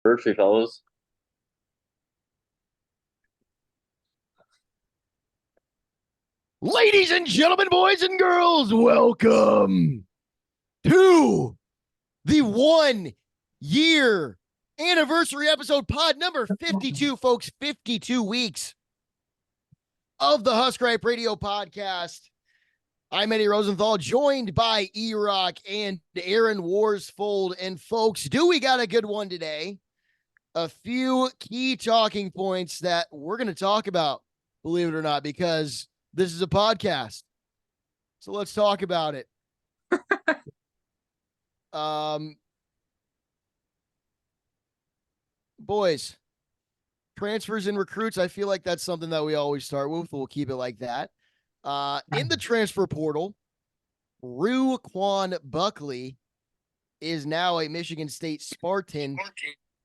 Virtually, fellas. Ladies and gentlemen, boys and girls, welcome to the 1 year anniversary episode pod number 52, folks. 52 weeks of the Husker Hype Radio podcast. I'm Eddie Rosenthal, joined by E-Rock and Aaron Worsfold. And folks, do we got a good one today? A few key talking points that we're going to talk about, believe it or not, because this is a podcast. So let's talk about it. Boys, transfers and recruits. I feel like that's something that we always start with. We'll keep it like that. In the transfer portal, Ruquan Buckley is now a Michigan State Spartan.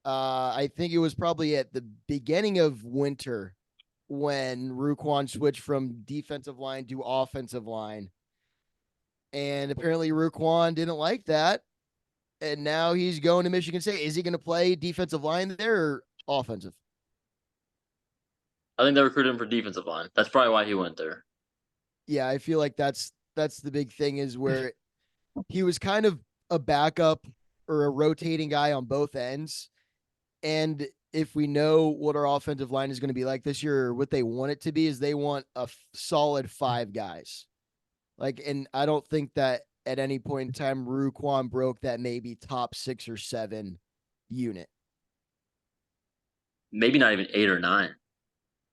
I think it was probably at the beginning of winter when Ruquan switched from defensive line to offensive line. And apparently Ruquan didn't like that. And now he's going to Michigan State. Is he going to play defensive line there or offensive? I think they recruited him for defensive line. That's probably why he went there. Yeah, I feel like that's the big thing, is where he was kind of a backup or a rotating guy on both ends. And if we know what our offensive line is going to be like this year, or what they want it to be, is they want a solid 5 guys. And I don't think that at any point in time Ruquan broke that maybe top 6 or 7 unit. Maybe not even 8 or 9.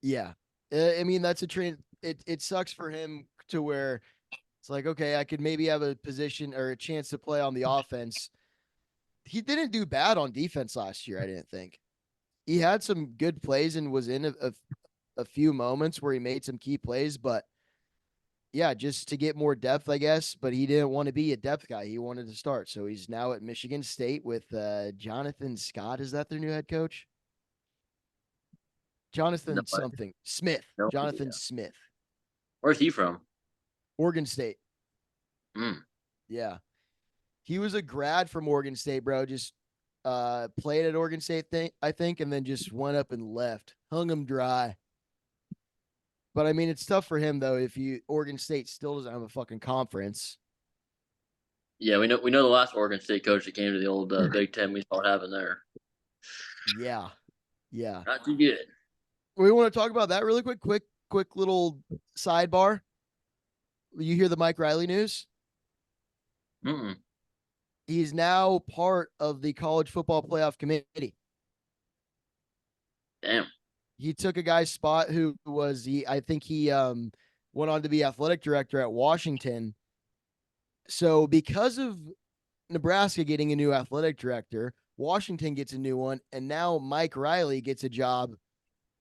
Yeah. I mean, that's a train. It sucks for him to where it's like, okay, I could maybe have a position or a chance to play on the offense. He didn't do bad on defense last year, I didn't think. He had some good plays and was in a few moments where he made some key plays, but yeah, just to get more depth, I guess. But he didn't want to be a depth guy. He wanted to start. So he's now at Michigan State with Jonathan Scott. Is that their new head coach? No, Jonathan something. Smith. no Jonathan idea. Smith. Where's he from? Oregon State. Mm. Yeah. He was a grad from Oregon State, bro. Just played at Oregon State, I think, and then just went up and left. Hung him dry. But I mean, it's tough for him though. If Oregon State still doesn't have a fucking conference. Yeah, we know the last Oregon State coach that came to the old Big Ten. We saw what happened there. Yeah, yeah. Not too good. We want to talk about that really quick little sidebar. You hear the Mike Riley news? Mm-mm. He's now part of the college football playoff committee. Damn. He took a guy's spot who was I think he went on to be athletic director at Washington. So because of Nebraska getting a new athletic director, Washington gets a new one, and now Mike Riley gets a job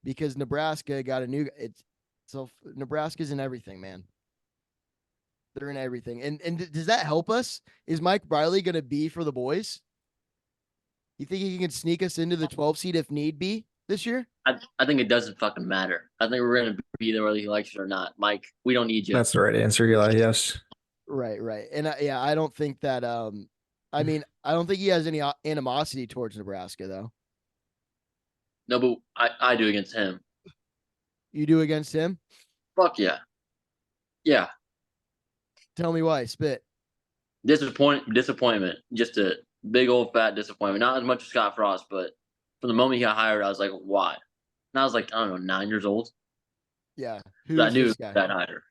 because Nebraska got a new. So Nebraska's in everything, man. They're in everything. And does that help us? Is Mike Riley going to be for the boys? You think he can sneak us into the 12 seed if need be this year? I think it doesn't fucking matter. I think we're gonna be there whether he likes it or not. Mike, we don't need you. That's the right answer, Eli. Yes. Right. And I don't think that. I mean, I don't think he has any animosity towards Nebraska though. No, but I do against him. You do against him? Fuck yeah. Yeah. Tell me why. Spit. Disappointment. Just a big old fat disappointment. Not as much as Scott Frost, but from the moment he got hired, I was like, why? And I was like, I don't know, 9 years old. Yeah. I knew that hire.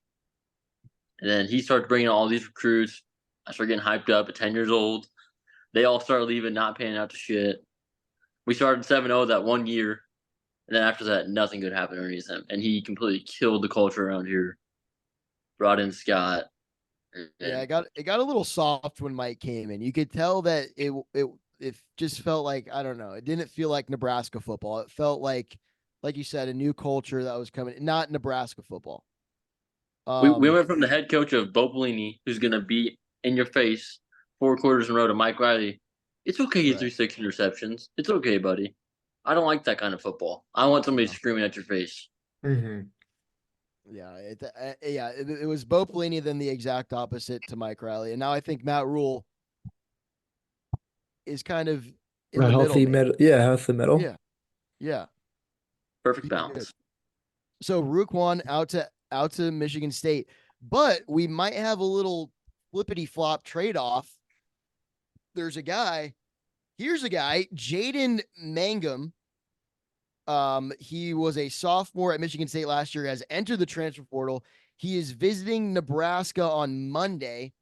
And then he started bringing all these recruits. I started getting hyped up at 10 years old. They all started leaving, not paying out to shit. We started 7-0 that 1 year. And then after that, nothing good happened underneath him. And he completely killed the culture around here. Brought in Scott. Yeah, it got a little soft when Mike came in. You could tell that it just felt like, I don't know, it didn't feel like Nebraska football. It felt like you said, a new culture that was coming, not Nebraska football. We went from the head coach of Bo Pelini, who's going to be in your face 4 quarters in a row, to Mike Riley. It's okay you threw 6 interceptions. It's okay, buddy. I don't like that kind of football. I want somebody screaming at your face. Mm-hmm. Yeah, it was Bo Pelini, then the exact opposite to Mike Riley. And now I think Matt Rule is kind of in A the middle, healthy maybe. middle. Yeah, healthy middle. Yeah, yeah. Perfect Be good. balance. So Ruquan out to Michigan State, but we might have a little flippity flop trade off. There's a guy. Here's a guy, Jaden Mangum. He was a sophomore at Michigan State last year, has entered the transfer portal. He is visiting Nebraska on Monday.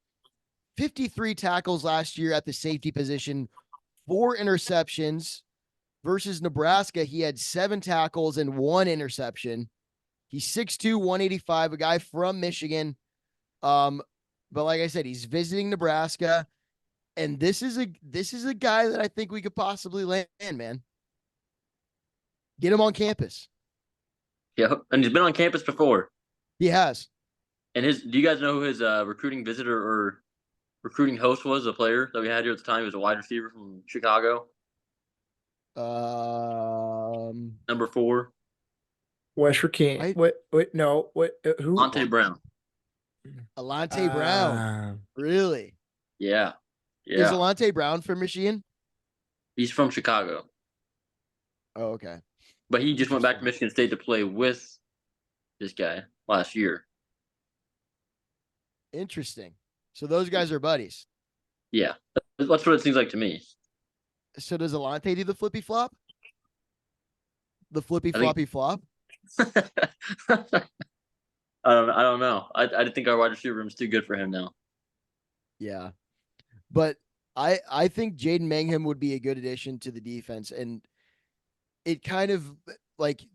53 tackles last year at the safety position, 4 interceptions. Versus Nebraska, he had 7 tackles and 1 interception. He's 6'2", 185, a guy from Michigan. But like I said, he's visiting Nebraska. And this is a guy that I think we could possibly land, man. Get him on campus. Yeah, and he's been on campus before. He has. And do you guys know who his recruiting visitor or recruiting host was? A player that we had here at the time. He was a wide receiver from Chicago, number 4, West Virginia. Wait, no. Who? Monte Brown. Alante Brown. Really? Yeah, Is yeah. Alante Brown from Michigan? He's from Chicago, Oh, okay. but he just went back to Michigan State to play with this guy last year. Interesting. So those guys are buddies. Yeah, that's what it seems like to me. So does Alante do the flippy flop? The flippy I think- floppy flop? I don't know. I think our wide receiver room is too good for him now. Yeah. But I think Jaden Mangum would be a good addition to the defense. And it kind of like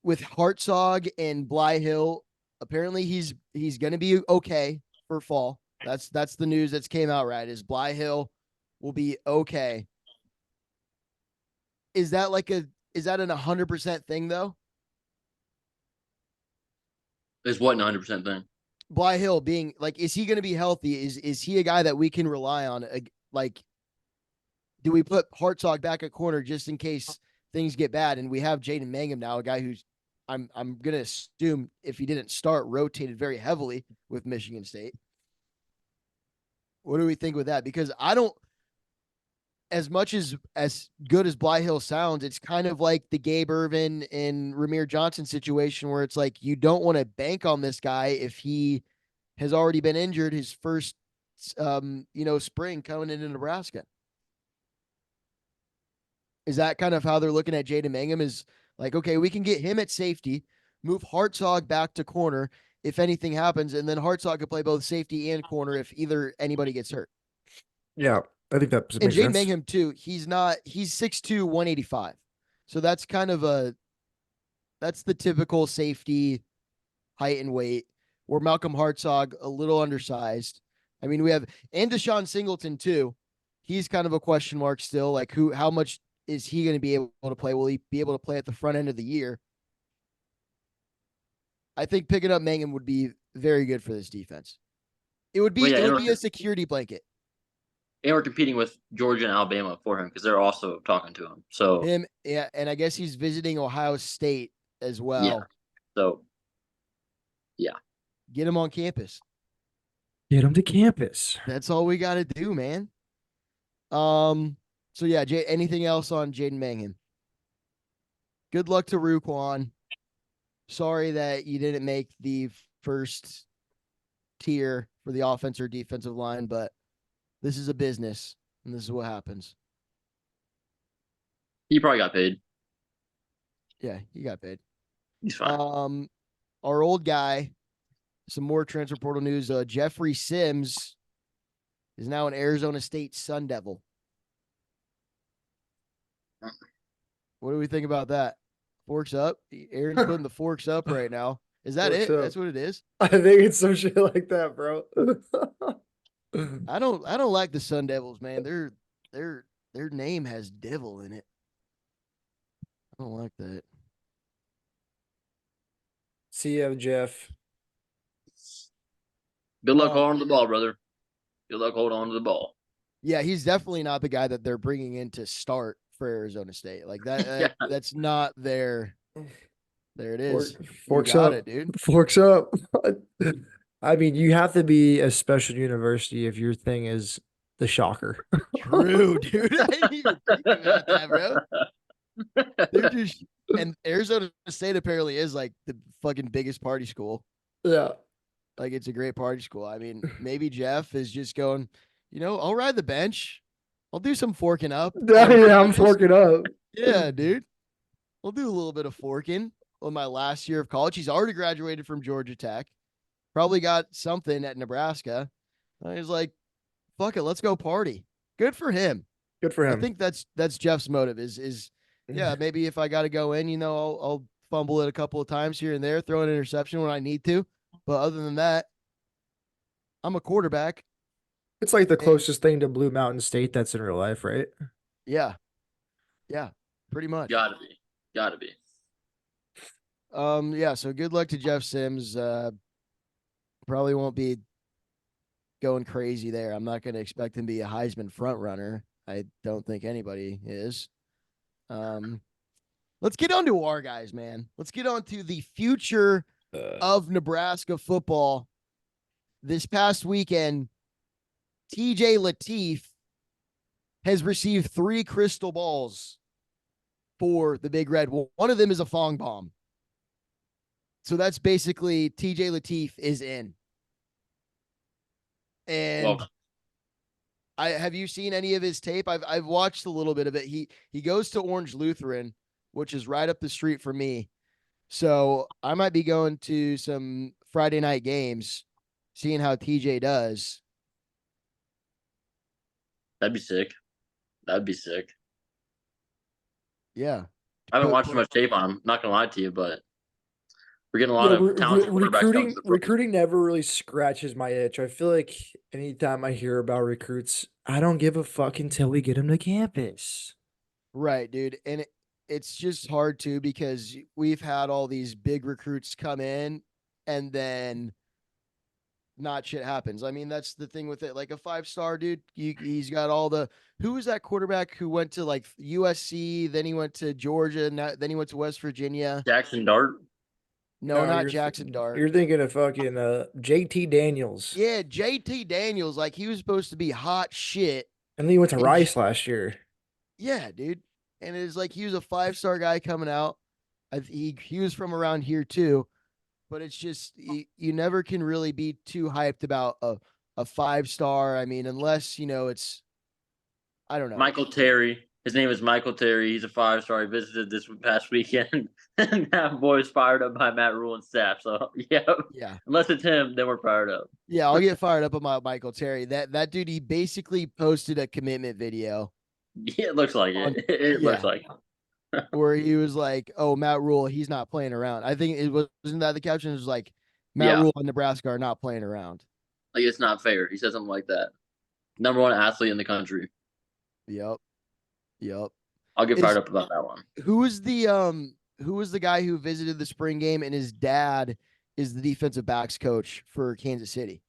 with Hartzog and Bly Hill, apparently he's gonna be okay for fall. That's the news that's came out, right? Is Bly Hill will be okay. Is that an 100% thing though? Is what 100% thing? Bly Hill being like, is he going to be healthy? Is he a guy that we can rely on? Like, do we put Hartzog back at corner just in case things get bad? And we have Jaden Mangum now, a guy who's I'm going to assume if he didn't start, rotated very heavily with Michigan State. What do we think with that? Because I don't, as much as good as Bly Hill sounds, it's kind of like the Gabe Ervin and Ramir Johnson situation where it's like you don't want to bank on this guy if he has already been injured his first spring coming into Nebraska. Is that kind of how they're looking at Jaden Mangum? Is like, okay, we can get him at safety, move Hartzog back to corner if anything happens, and then Hartzog could play both safety and corner if anybody gets hurt. Yeah, I think that And makes Jaden sense. Mangum too, he's 6'2", 185. So that's kind of that's the typical safety height and weight, where Malcolm Hartzog a little undersized. I mean, we have and Deshaun Singleton too. He's kind of a question mark still. Like how much is he going to be able to play? Will he be able to play at the front end of the year? I think picking up Mangum would be very good for this defense. It would be a security blanket. And we're competing with Georgia and Alabama for him because they're also talking to him. So and I guess he's visiting Ohio State as well. Yeah. So yeah. Get him on campus. Get him to campus. That's all we got to do, man. So yeah, anything else on Jaden Mangum? Good luck to Ruquan. Sorry that you didn't make the first tier for the offense or defensive line, but this is a business, and this is what happens. He probably got paid. Yeah, he got paid. He's fine. Our old guy, some more transfer portal news. Jeffrey Sims is now an Arizona State Sun Devil. What do we think about that? Forks up. Aaron's putting the forks up right now. Is that Forks it? up. That's what it is. I think it's some shit like that, bro. I don't like the Sun Devils, man. Their name has devil in it. I don't like that. See ya, Jeff. Good luck holding on to the ball, brother. Good luck holding on to the ball. Yeah, he's definitely not the guy that they're bringing in to start for Arizona State. Like that, that's not their. There it is. Forks you got up, it, dude. Forks up. I mean, you have to be a special university if your thing is The shocker. True, dude. I didn't even think about that, bro. They're just and Arizona State apparently is like the fucking biggest party school. Yeah. Like it's a great party school. I mean, maybe Jeff is just going, I'll ride the bench. I'll do some forking up. Yeah, on yeah, I'm campus. forking up. Yeah, dude. I'll do a little bit of forking on my last year of college. He's already graduated from Georgia Tech. Probably got something at Nebraska. And he's like, fuck it, let's go party. Good for him. Good for I him. think that's Jeff's motive is yeah, maybe if I got to go in, I'll fumble it a couple of times here and there, throw an interception when I need to. But other than that, I'm a quarterback. It's like the And closest thing to Blue Mountain State that's in real life, right? yeah, yeah, pretty much. Gotta be. Gotta be. Yeah, so good luck to Jeff Sims. Probably won't be going crazy there. I'm not going to expect him to be a Heisman front runner. I don't think anybody is. Let's get on to our guys, man. Let's get on to the future of Nebraska football. This past weekend, TJ Lateef has received 3 crystal balls for the Big Red. One of them is a Fong bomb. So that's basically TJ Lateef is in. And have you seen any of his tape? I've watched a little bit of it. He goes to Orange Lutheran, which is right up the street from me. So I might be going to some Friday night games, seeing how TJ does. That'd be sick. That'd be sick. Yeah. I haven't watched much tape on him. Not gonna lie to you, but we're getting a lot of talented quarterbacks coming to the pro. Recruiting never really scratches my itch. I feel like anytime I hear about recruits, I don't give a fuck until we get them to campus. Right, dude. And it's just hard too because we've had all these big recruits come in and then not shit happens. I mean, that's the thing with it. Like a 5-star dude, he's got all the. Who was that quarterback who went to like USC, then he went to Georgia, and then he went to West Virginia? Jackson Dart. No, not Jackson Dart. You're thinking of fucking JT Daniels. Yeah, JT Daniels. Like he was supposed to be hot shit. And then he went to Rice last year. Yeah, dude. And it's like he was a 5-star guy coming out. He was from around here too. But it's just you never can really be too hyped about a 5-star. I mean, unless it's I don't know. Michael Terry. His name is Michael Terry. He's a 5-star. He visited this past weekend, and that boy's fired up by Matt Rule and staff. So yeah. Unless it's him, then we're fired up. Yeah, I'll get fired up about Michael Terry. That dude, he basically posted a commitment video. Yeah, it looks like it. It looks like it. Where he was like, "Oh, Matt Rule, he's not playing around." I think wasn't that the caption? It was like, "Matt Rule and Nebraska are not playing around." Like it's not fair. He said something like that. Number 1 athlete in the country. Yep. I'll get fired up about that one. Who was the guy who visited the spring game and his dad is the defensive backs coach for Kansas City?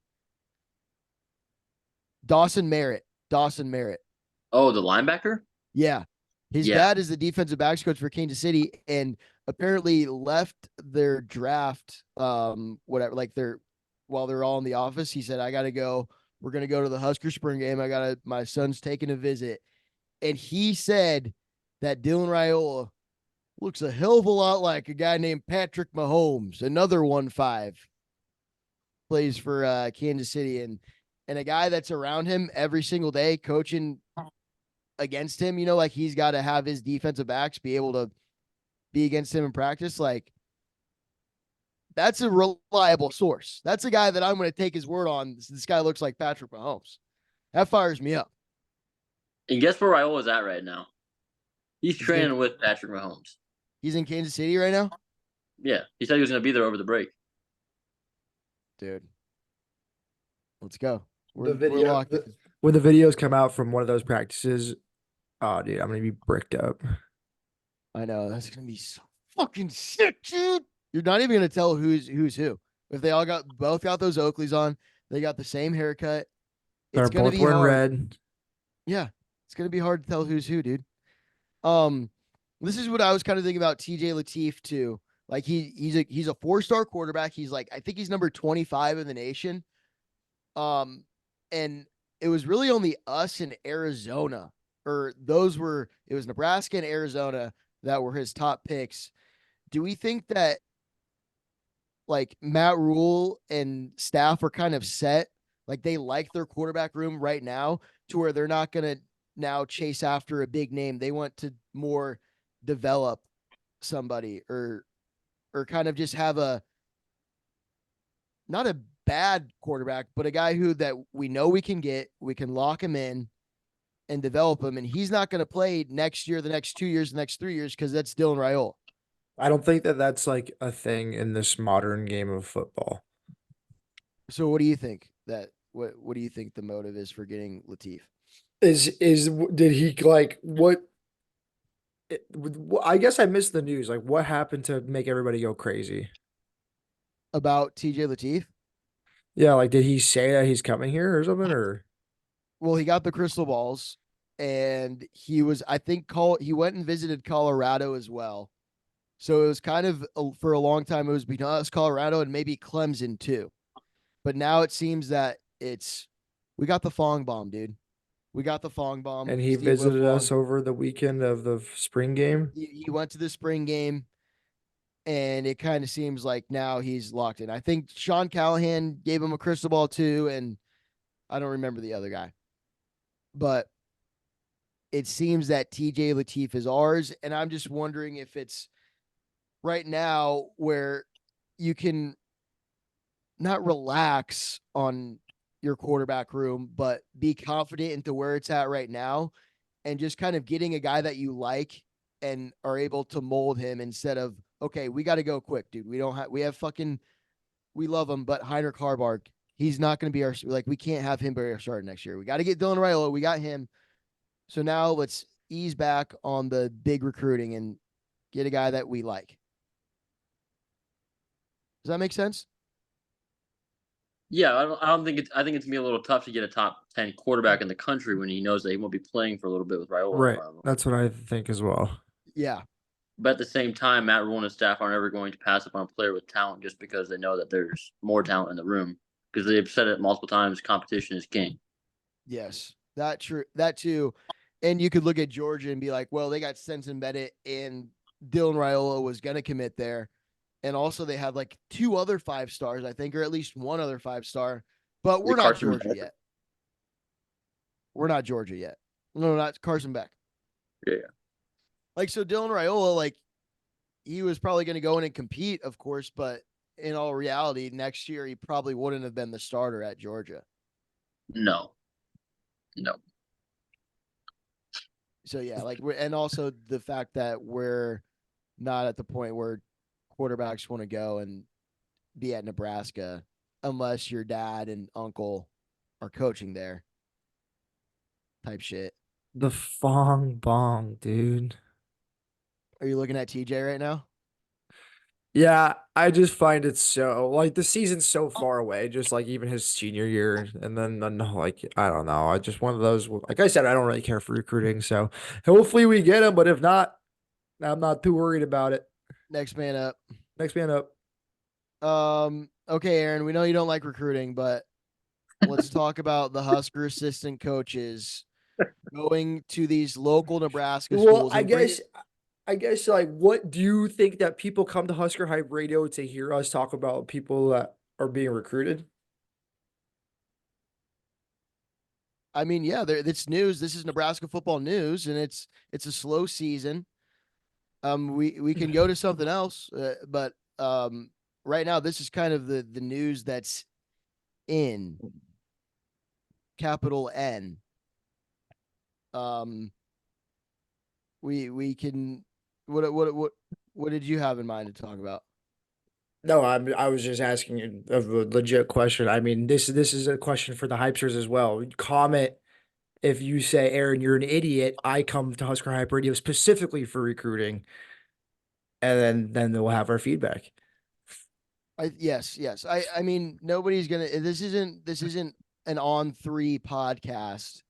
Dawson Merritt. Oh, the linebacker? Yeah. His dad is the defensive backs coach for Kansas City and apparently left their draft while they're all in the office. He said, I gotta go. We're gonna go to the Husker spring game. My son's taking a visit. And he said that Dylan Raiola looks a hell of a lot like a guy named Patrick Mahomes, another 1-5, plays for Kansas City, and a guy that's around him every single day coaching against him. Like he's got to have his defensive backs be able to be against him in practice. Like that's a reliable source. That's a guy that I'm going to take his word on. This guy looks like Patrick Mahomes. That fires me up. And guess where Raiola's at right now? He's training with Patrick Mahomes. He's in Kansas City right now? Yeah. He said he was going to be there over the break. Dude. Let's go. When the videos come out from one of those practices, oh, dude, I'm going to be bricked up. I know. That's going to be so fucking sick, dude. You're not even going to tell who's who. If they both got those Oakleys on, they got the same haircut. They're both wearing red. Yeah. It's going to be hard to tell who's who, dude. This is what I was kind of thinking about TJ Lateef too. Like he's a 4-star quarterback. He's like, I think he's number 25 in the nation. And it was really only us in Arizona, or it was Nebraska and Arizona that were his top picks. Do we think that like Matt Rule and staff are kind of set? Like they like their quarterback room right now to where they're not going to now chase after a big name. They want to more develop somebody or kind of just have a not a bad quarterback, but a guy who that we know we can get, we can lock him in and develop him. And he's not going to play next year, the next 2 years, the next 3 years because that's Dylan Raiola. I don't think that that's like a thing in this modern game of football. So what do you think that what do you think the motive is for getting Latif? Did he like what? I guess I missed the news. Like, what happened to make everybody go crazy? About TJ Latif? Yeah, like, did he say that he's coming here or something? Or Well, he got the crystal balls and he was I think he went and visited Colorado as well. So it was kind of for a long time it was between us, Colorado, and maybe Clemson too. But now it seems that we got the Fong bomb, dude. We got the Fong bomb. and he Steve visited Wilfong. us over the weekend of the spring game. He went to the spring game, and it kind of seems like now he's locked in. I think Sean Callahan gave him a crystal ball too, and I don't remember the other guy, but it seems that TJ Latif is ours, and I'm just wondering if it's right now where you can not relax on your quarterback room, but be confident into where it's at right now and just kind of getting a guy that you like and are able to mold him instead of, okay, we got to go quick, dude. We have fucking, we love him, but Heinrich Harbark, he's not going to be like, we can't have him be our starter next year. We got to get Dylan Raiola. We got him. So now let's ease back on the big recruiting and get a guy that we like. Does that make sense? Yeah, I don't think it's. I think it's gonna be a little tough to get a top 10 quarterback in the country when he knows that he won't be playing for a little bit with Raiola in Right. front of him. That's what I think as well. Yeah. But at the same time, Matt Rule and his staff aren't ever going to pass up on a player with talent just because they know that there's more talent in the room. Because they've said it multiple times: competition is king. Yes. That true. That too. And you could look at Georgia and be like, well, they got Stenson Bennett and Dylan Raiola was going to commit there. And also they had like 2 other 5 stars, I think, or at least 1 other 5-star. But we're not Carson Georgia Beck. yet. We're not Georgia yet. No, not Carson Beck. Yeah. Like, so Dylan Raiola, like, he was probably going to go in and compete, of course, but in all reality, next year he probably wouldn't have been the starter at Georgia. No. No. So yeah, like and also the fact that we're not at the point where quarterbacks want to go and be at Nebraska unless your dad and uncle are coaching there. Type shit. The Fong Bong, dude. Are you looking at TJ right now? Yeah, I just find it so like the season's so far away, just like even his senior year, and then like I don't know. I just one of those. Like I said, I don't really care for recruiting, so hopefully we get him. But if not, I'm not too worried about it. Next man up. Next man up. Okay, Aaron, we know you don't like recruiting, but let's talk about the Husker assistant coaches going to these local Nebraska Well, schools. I guess like what do you think that people come to Husker Hype Radio to hear us talk about people that are being recruited? I mean, yeah, it's news. This is Nebraska football news, and it's a slow season. We can go to something else, but right now this is kind of the news that's in capital N. We can what did you have in mind to talk about? No, I was just asking a legit question. I mean, this is a question for the hypesters as well. Comment if you say, Aaron, you're an idiot. I come to Husker Hype Radio specifically for recruiting, and then we'll have our feedback. Yes. I mean, nobody's gonna. This isn't an On3 podcast,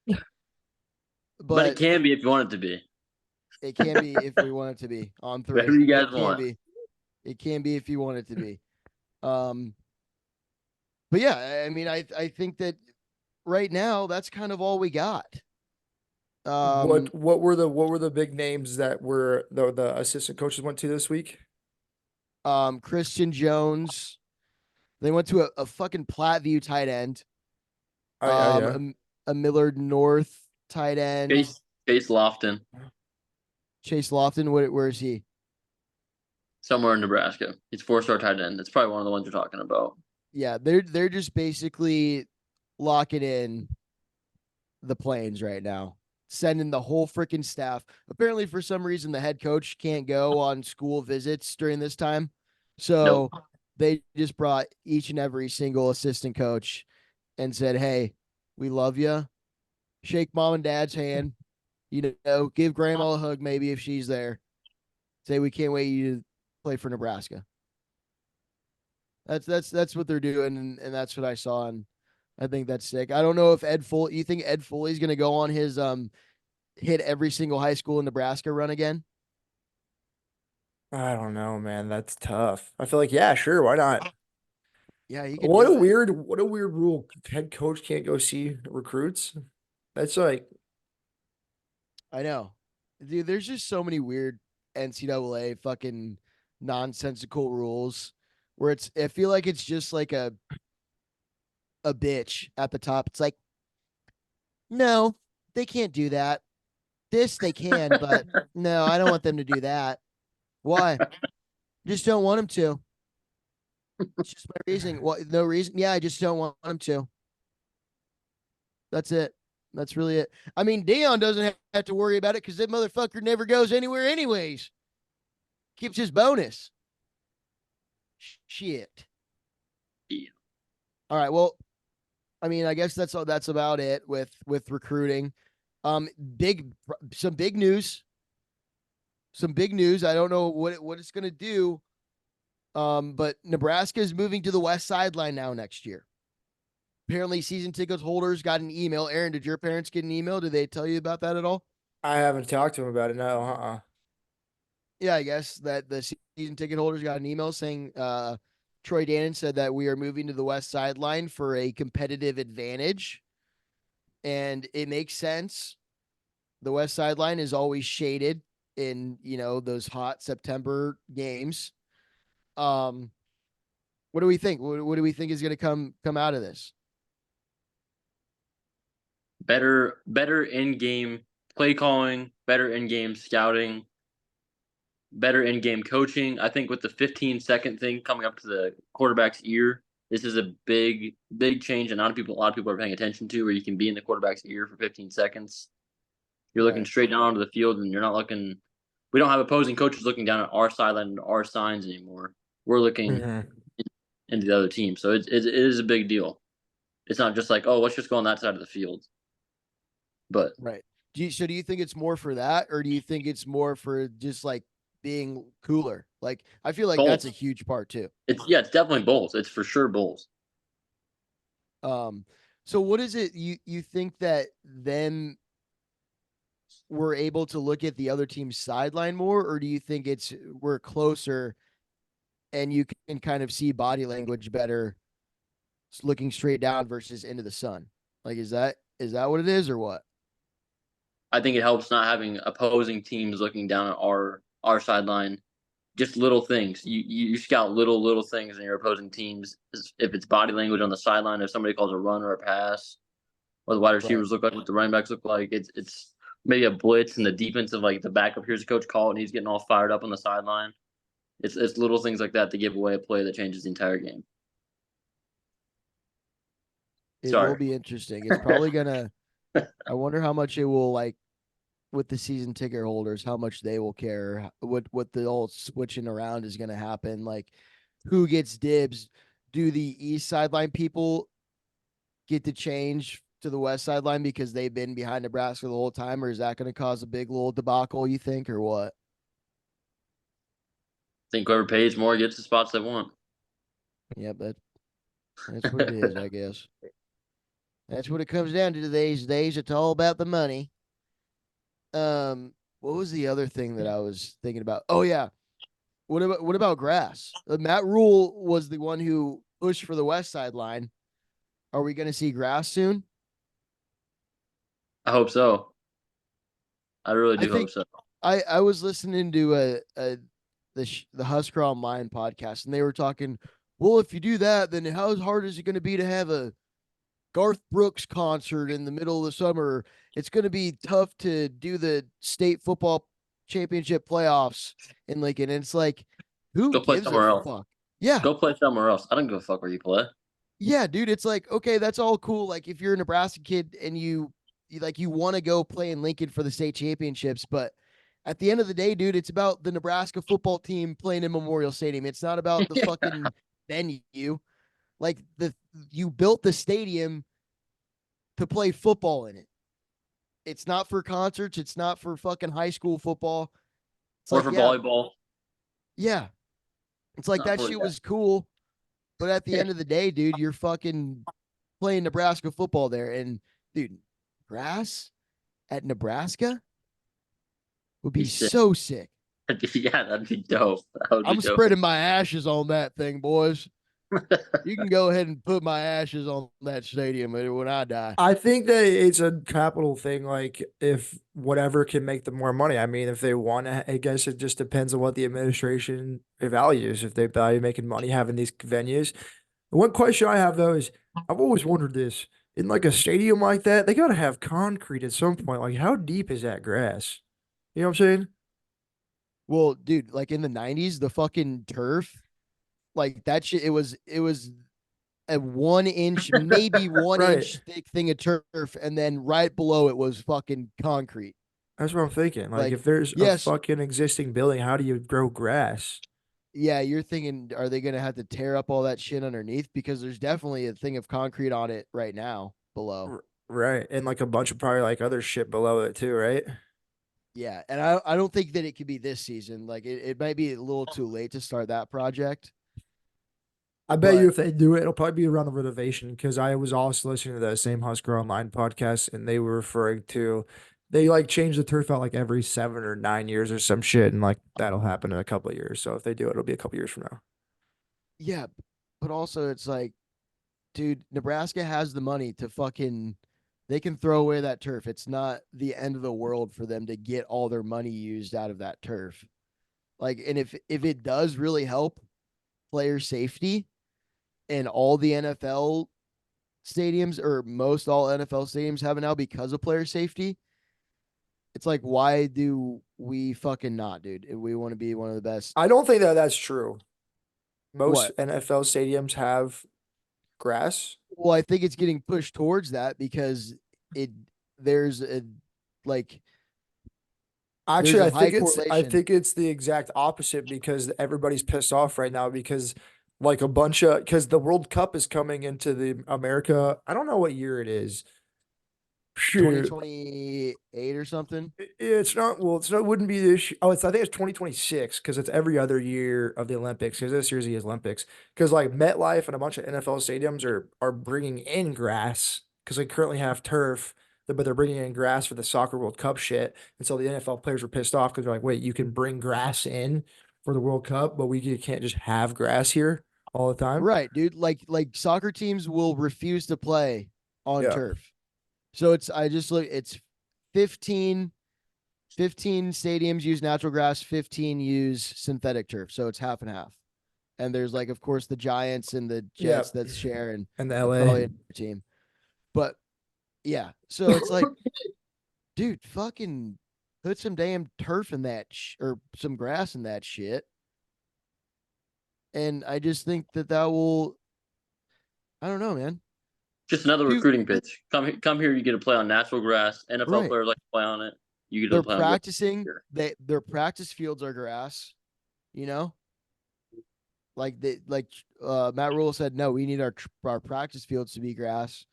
But it can be if you want it to be. It can be if we want it to be On3. Whatever you guys it can want. Be. It can be if you want it to be. But yeah, I mean, I think that right now, that's kind of all we got. What were the big names that were the assistant coaches went to this week? Christian Jones. They went to a fucking Platteview tight end. Oh yeah, yeah. A Millard North tight end. Chase Lofton, Chase Lofton. Where is he? somewhere in Nebraska. He's 4-star tight end. That's probably one of the ones you're talking about. Yeah, they're just basically locking in the Plains right now, sending the whole freaking staff. Apparently, for some reason, the head coach can't go on school visits during this time, so Nope. they just brought each and every single assistant coach and said, "Hey, we love you. Shake mom and dad's hand. Give grandma a hug maybe if she's there. Say we can't wait you to play for Nebraska." That's what they're doing, and that's what I saw, and I think that's sick. I don't know if Ed Foley. You think Ed Foley's going to go on his hit every single high school in Nebraska run again? I don't know, man. That's tough. I feel like, yeah, sure, why not? Yeah, he could do it. What a weird rule. Head coach can't go see recruits. That's like, I know, dude. There's just so many weird NCAA fucking nonsensical rules where I feel like it's just like a bitch at the top. It's like, no, they can't do that. This they can, but no, I don't want them to do that. Why? Just don't want them to. It's just my reasoning. What? No reason. Yeah, I just don't want them to. That's it. That's really it. I mean, Dion doesn't have to worry about it because that motherfucker never goes anywhere, anyways. Keeps his bonus. Shit. Yeah. All right. Well, I mean, I guess that's all. That's about it with recruiting. Big some big news. Some big news. I don't know what it's gonna do. But Nebraska is moving to the west sideline now next year. Apparently, season ticket holders got an email. Aaron, did your parents get an email? Did they tell you about that at all? I haven't talked to him about it. No, Yeah, I guess that the season ticket holders got an email saying Troy Dannon said that we are moving to the west sideline for a competitive advantage. And it makes sense. The west sideline is always shaded in, those hot September games. What do we think? What do we think is going to come out of this? Better in-game play calling, better in-game scouting, better in-game coaching. I think with the 15-second thing coming up to the quarterback's ear, this is a big change, and a lot of people are paying attention to, where you can be in the quarterback's ear for 15 seconds. You're looking Right. straight down onto the field, and you're not looking. We don't have opposing coaches looking down at our sideline and our signs anymore. We're looking into the other team, so it is a big deal. It's not just like, oh, let's just go on that side of the field. But Right. Do you think it's more for that, or do you think it's more for just like being cooler? Like, I feel like that's a both. huge part too. It's definitely both. It's for sure both. So what is it you think that then we're able to look at the other team's sideline more, or do you think we're closer and you can kind of see body language better looking straight down versus into the sun? Like, is that what it is, or what? I think it helps not having opposing teams looking down at our sideline. Just little things. You scout little things in your opposing teams. If it's body language on the sideline, if somebody calls a run or a pass, what the wide Right. receivers look like, what the running backs look like. It's maybe a blitz and the defensive, like the backup hears the coach call it and he's getting all fired up on the sideline. It's little things like that to give away a play that changes the entire game. It will Sorry. be interesting. It's probably gonna. I wonder how much it will, like, with the season ticket holders, how much they will care. What the old switching around is gonna happen. Like, who gets dibs? Do the east sideline people get to change to the west sideline because they've been behind Nebraska the whole time, or is that going to cause a big little debacle? You think, or what? I think whoever pays more gets the spots they want. Yep, that's what it is, I guess. That's what it comes down to these days. It's all about the money. What was the other thing that I was thinking about? Oh yeah, what about grass? Matt Rule was the one who pushed for the west side line. Are we going to see grass soon? I hope so. I really I do hope think so. I was listening to the Husker Online podcast, and they were talking. Well, if you do that, then how hard is it going to be to have a Garth Brooks concert in the middle of the summer? It's going to be tough to do the state football championship playoffs in Lincoln. And it's like, who Go play gives a somewhere else. fuck? Yeah. Go play somewhere else. I don't give a fuck where you play. Yeah, dude. It's like, okay, that's all cool. Like if you're a Nebraska kid and you want to go play in Lincoln for the state championships, but at the end of the day, dude, it's about the Nebraska football team playing in Memorial Stadium. It's not about the Yeah. fucking venue. Like you built the stadium to play football in it. It's not for concerts. It's not for fucking high school football. It's Or like, for yeah, volleyball. yeah. It's like Not that for shit that. was cool. But at the end of the day, dude, you're fucking playing Nebraska football there. And dude, grass at Nebraska would Be be sick. so sick. Yeah, that'd be dope. That would be I'm dope. spreading my ashes on that thing, boys. You can go ahead and put my ashes on that stadium when I die. I think that it's a capital thing. Like if whatever can make them more money. I mean, if they want to, I guess it just depends on what the administration values. If they value making money having these venues. One question I have though is, I've always wondered this. In like a stadium like that, they got to have concrete at some point. Like, how deep is that grass? You know what I'm saying? Well, dude, like in the 90s, the fucking turf, like that shit, it was a 1 inch, maybe one Right. inch thick thing of turf, and then right below it was fucking concrete. That's what I'm thinking. Like, Like, if there's a yes, fucking existing building, how do you grow grass? yeah, you're thinking, are they gonna have to tear up all that shit underneath? Because there's definitely a thing of concrete on it right now below. Right. And like a bunch of probably like other shit below it too, right? Yeah, and I don't think that it could be this season. Like it might be a little too late to start that project, I bet you but if they do it, it'll probably be around the renovation because I was also listening to that same Husker Online podcast and they were referring to they like change the turf out like every 7 or 9 years or some shit, and like that'll happen in a couple of years. So if they do it, it'll be a couple of years from now. yeah, but also it's like, dude, Nebraska has the money to fucking they can throw away that turf. It's not the end of the world for them to get all their money used out of that turf. Like, and if it does really help player safety and all the NFL stadiums or most all NFL stadiums have it now because of player safety, it's like, why do we fucking not, dude? If we want to be one of the best. I don't think that that's true. Most What? NFL stadiums have grass. Well, I think it's getting pushed towards that because it there's a like there's Actually, a I high think I correlation. think it's the exact opposite because everybody's pissed off right now because like a bunch of because the World Cup is coming into the America. I don't know what year it is. Shoot. 2028 or something. It's not well, it's not it wouldn't be this oh, it's I think it's 2026 because it's every other year of the Olympics because this year's the Olympics. Because like MetLife and a bunch of NFL stadiums are bringing in grass because they currently have turf, but they're bringing in grass for the soccer World Cup shit. And so the NFL players were pissed off because they're like, wait, you can bring grass in for the World Cup, but we can't just have grass here all the time. Right, dude. Like soccer teams will refuse to play on Yeah. turf. So it's I just look it's 15 15 stadiums use natural grass, 15 use synthetic turf. So it's half and half. And there's like of course the Giants and the Yeah. Jets that share and And the probably LA. another team. But yeah, so it's like dude, fucking put some damn turf in that or some grass in that shit. And I just think that that will I don't know, man. Just another Dude, recruiting pitch. Come here. You get to play on natural grass. NFL right. players like to play on it. You get to They're play on grass practicing. here. Their practice fields are grass. You know, Matt Rule said, no, we need our practice fields to be grass.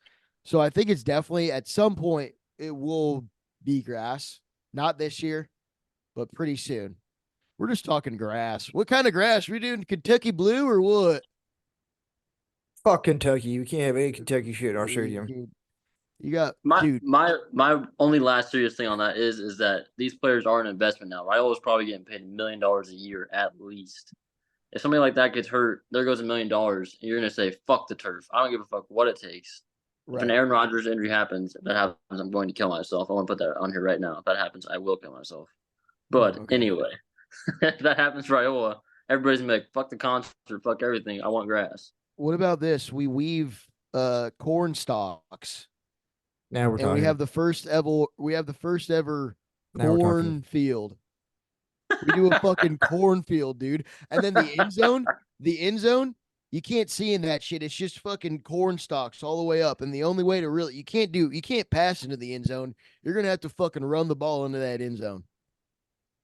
So I think it's definitely at some point it will be grass. Not this year, but pretty soon. We're just talking grass. What kind of grass? We doing Kentucky blue or what? Fuck Kentucky. You can't have any Kentucky shit in our stadium. Dude, you got My dude. my only last serious thing on that is that these players are an investment now. Rio's probably getting paid $1 million a year at least. If somebody like that gets hurt, there goes $1 million. You're gonna say fuck the turf. I don't give a fuck what it takes. If an Aaron Rodgers injury happens, if that happens, I'm going to kill myself. I want to put that on here right now. If that happens, I will kill myself. But Okay. anyway, if that happens for Iowa, everybody's gonna be like, fuck the concert, fuck everything. I want grass. What about this? We weave corn stalks, Now we're and we talking. have the first ever Now we're talking. cornfield. We do a fucking cornfield, dude. And then the end zone, you can't see in that shit. It's just fucking corn stalks all the way up. And the only way to really you can't pass into the end zone. You're gonna have to fucking run the ball into that end zone.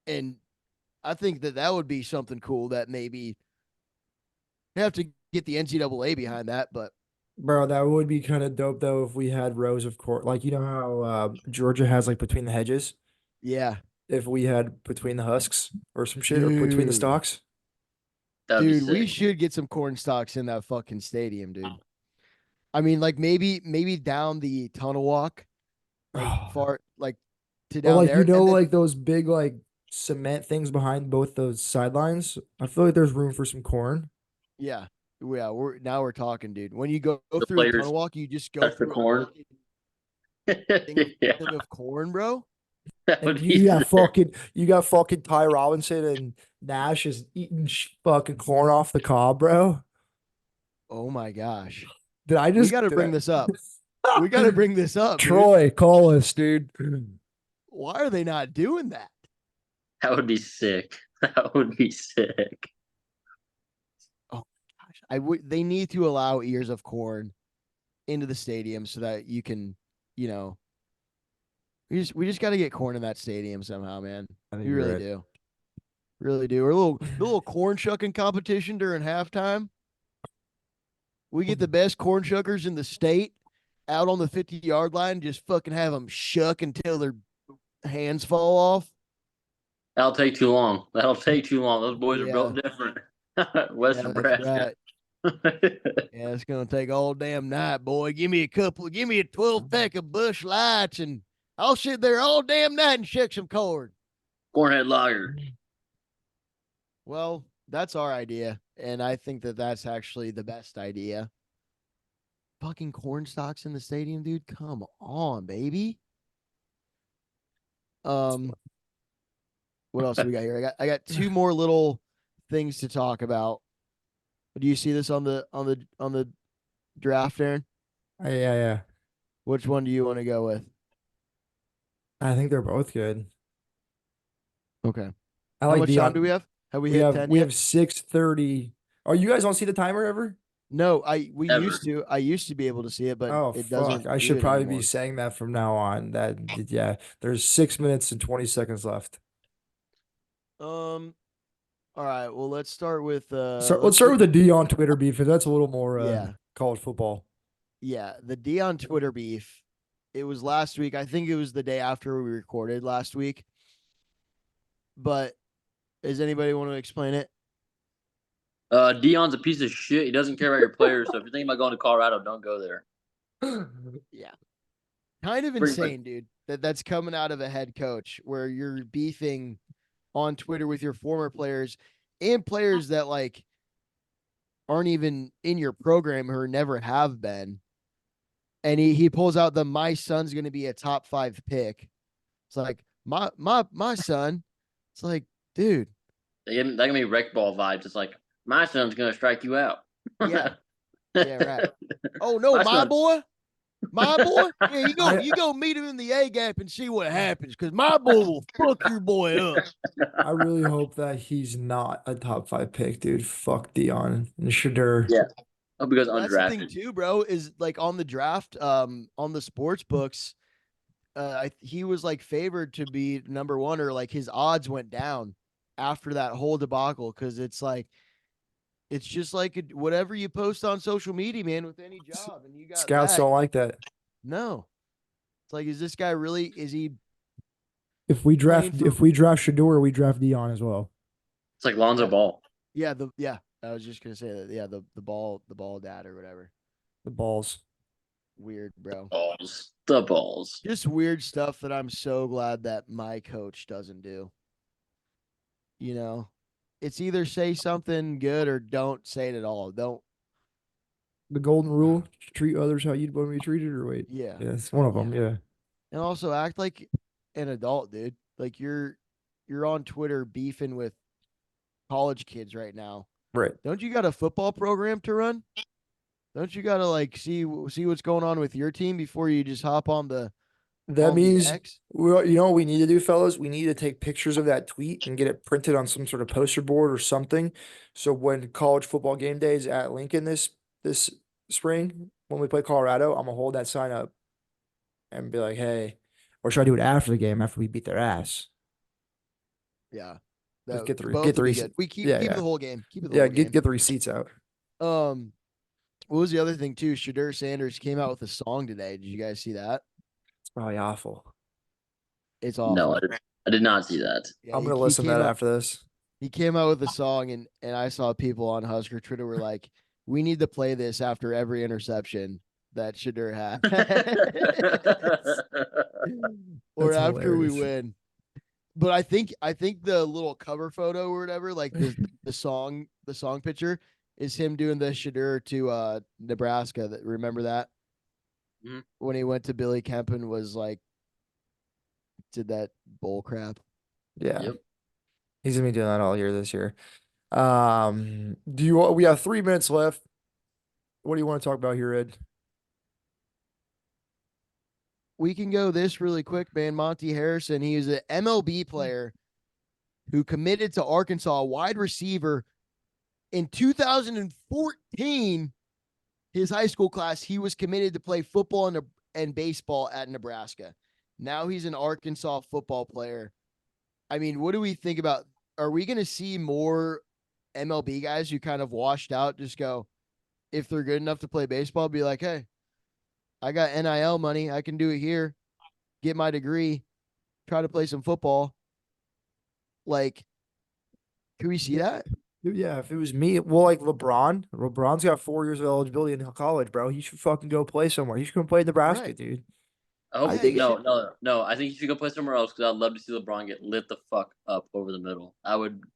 And I think that would be something cool that maybe have to get the NCAA behind that, but Bro, that would be kind of dope though if we had rows of court. Like you know how Georgia has like between the hedges. yeah, If we had between the husks or some shit or between the dude, stalks. That'd be we sick. should get some corn stalks in that fucking stadium, dude. I mean, like maybe down the tunnel walk, like Oh. far like to Or down like you there, know and then like those big like cement things behind both those sidelines. I feel like there's room for some corn. yeah, we're talking, dude. When you go The through the tunnel players walk, you just go touch the through a corn. fucking Yeah, thing of corn, bro. that And would be you got sick. fucking Ty Robinson and Nash is eating fucking corn off the cob, bro. Oh my gosh, Did I we just got to did bring this up. We got to bring this up, dude. Troy, call us, dude. Why are they not doing that? That would be sick. That would be sick. Oh gosh, I would. They need to allow ears of corn into the stadium so that you can, you know, we just got to get corn in that stadium somehow, man. I think We you're really right. do, really do. Or a little corn shucking competition during halftime. We get the best corn shuckers in the state out on the 50-yard line. Just fucking have them shuck until their hands fall off. That'll take too long. That'll take too long. Those boys are Yeah, built different. West yeah, that's Nebraska. right. Yeah, it's gonna take all damn night, boy. Give me a 12 pack of Bush Lights, and I'll sit there all damn night and shuck some corn. Cornhead Lager. Well, that's our idea, and I think that that's actually the best idea. Fucking corn stalks in the stadium, dude. Come on, baby. Um, what else do we got here? I got two more little things to talk about. Do you see this on the draft, Aaron? Yeah. Which one do you want to go with? I think they're both good. Okay. I How like much time Dion. do we have? Have we hit 10 we yet? have 6:30. Oh, you guys don't see the timer ever? No, we Ever. used to. I used to be able to see it, but Oh it fuck. doesn't I do should it probably be anymore. saying that from now on. That yeah, there's 6 minutes and 20 seconds left. Um. All right. Well, let's start with So let's let's start get with the Dion Twitter beef because that's a little more yeah, college football. yeah, the Dion Twitter beef. It was last week. I think it was the day after we recorded last week. But does anybody want to explain it? Dion's a piece of shit. He doesn't care about your players. So if you're thinking about going to Colorado, don't go there. Yeah. Kind of Pretty much. insane, dude. That's coming out of a head coach where you're beefing on Twitter with your former players and players that like aren't even in your program or never have been. And he pulls out the my son's gonna be a top 5 pick. It's like my son. It's like, dude, They give me wreck ball vibes. It's like my son's gonna strike you out. yeah, yeah, right. Oh no, My my son. boy. My boy, yeah, I- you go meet him in the A gap and see what happens, because my boy will fuck your boy up. I really hope that he's not a top 5 pick, dude. Fuck Dion and Shadur. Yeah. Hope he goes Well, that's the thing undrafted. too, bro. Is like on the draft, on the sports books, he was like favored to be number one, or like his odds went down after that whole debacle, because it's just like whatever you post on social media, man, with any job, and you got Scouts that. don't like that. No, it's like, is this guy really? Is he? If we draft Playing Shadur, we draft Dion as well. It's like Lonzo Ball. Yeah. I was just gonna say that. Yeah, the ball dad or whatever. The balls. Weird, bro. Balls. The balls. Just weird stuff that I'm so glad that my coach doesn't do. You know, it's either say something good or don't say it at all. The golden rule: treat others how you'd want to be treated. Or wait, Yeah. yeah, it's one of them. Yeah. And also act like an adult, dude. Like you're on Twitter beefing with college kids right now. Right. Don't you got a football program to run? Don't you got to like see what's going on with your team before you just hop on the That means X? you know what we need to do, fellas? We need to take pictures of that tweet and get it printed on some sort of poster board or something. So when college football game day is at Lincoln this spring, when we play Colorado, I'm gonna hold that sign up and be like, hey, or should I do it after the game after we beat their ass? Yeah. Let's get the Both get the would be receipt. good. We keep Yeah, keep yeah. the whole game. Keep it the Yeah, whole game. get the receipts out. What was the other thing too? Shadur Sanders came out with a song today. Did you guys see that? It's probably awful. It's No, awful. I did not see that. Yeah, I'm gonna he listen to came that out, after this. he came out with a song and I saw people on Husker Twitter were like, we need to play this after every interception that Shadur had. Or That's after we hilarious. win. But I think the little cover photo or whatever, like the song picture is him doing the Shadur to Nebraska. That remember that? Mhm. When he went to Billy Kemp and was like did that bull crap. Yeah. Yep. He's gonna be doing that all year this year. We have 3 minutes left. What do you want to talk about here, Ed? We can go this really quick, man. Monty Harrison, he is an MLB player who committed to Arkansas, wide receiver. In 2014, his high school class, he was committed to play football and baseball at Nebraska. Now he's an Arkansas football player. I mean, what do we think about? Are we going to see more MLB guys who kind of washed out just go, if they're good enough to play baseball, be like, hey, I got NIL money. I can do it here, get my degree, try to play some football. Like, can we see that? Yeah, if it was me, well, like LeBron's got 4 years of eligibility in college, bro. He should fucking go play somewhere. He should go play in Nebraska, Right. dude. I hope I think no. I think you should go play somewhere else because I'd love to see LeBron get lit the fuck up over the middle.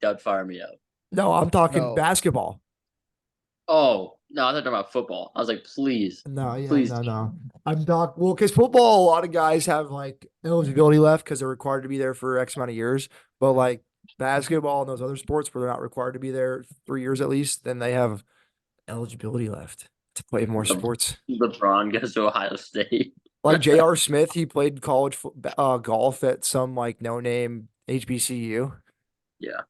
That'd fire me up. No, I'm talking No. basketball. Oh no, I thought you were talking about football. I was like, please, please. No. Well, because football, a lot of guys have like eligibility left because they're required to be there for X amount of years. But like basketball and those other sports where they're not required to be there 3 years at least, then they have eligibility left to play more sports. LeBron goes to Ohio State. Like J.R. Smith, he played college golf at some like no name HBCU. Yeah.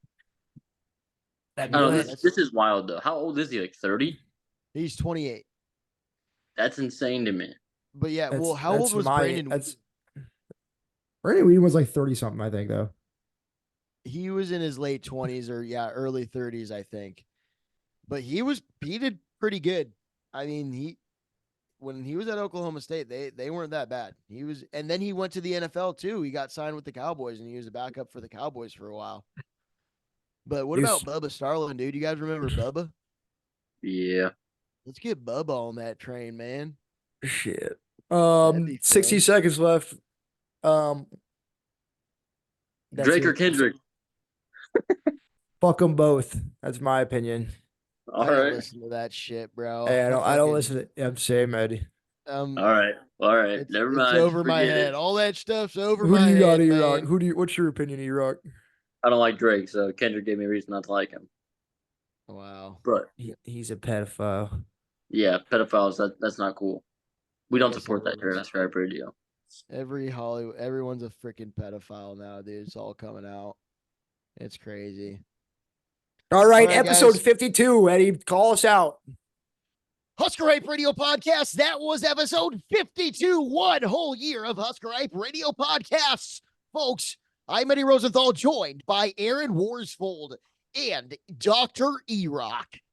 That'd I be don't know. lit. This is wild though. How old is he? Like 30? He's 28. That's insane to me. But yeah, That's- well, how old that's was my- Brandon? That's Brandon Whedon was like 30 something, I think, though. He was in his late 20s or early 30s, I think. But he did pretty good. I mean, when he was at Oklahoma State, they weren't that bad. And then he went to the NFL too. He got signed with the Cowboys and he was a backup for the Cowboys for a while. But what about Bubba Starlin, dude? You guys remember Bubba? Yeah. Let's get Bubba on that train, man. Shit. That'd be 60 fun. seconds left. That's Drake or it. Kendrick? Fuck them both. That's my opinion. All I don't right. listen to that shit, bro. Hey, I don't listen to I'm same, Eddie. All right. All right. It's, Never it's mind. over my Forget head. it. All that stuff's over Who my do you got, head, E-Rock? man. What's your opinion, E-Rock? I don't like Drake, so Kendrick gave me a reason not to like him. Wow. But He's a pedophile. yeah, pedophiles, that's not cool. We don't Yes, support that here. everyone's- That's right, radio. Everyone's a freaking pedophile now, dude. It's all coming out. It's crazy. All right, All right, episode guys. 52, Eddie. Call us out. Husker Hype Radio Podcast. That was episode 52. 1 whole year of Husker Hype Radio Podcasts. Folks, I'm Eddie Rosenthal, joined by Aaron Worsfold and Dr. E-Rock.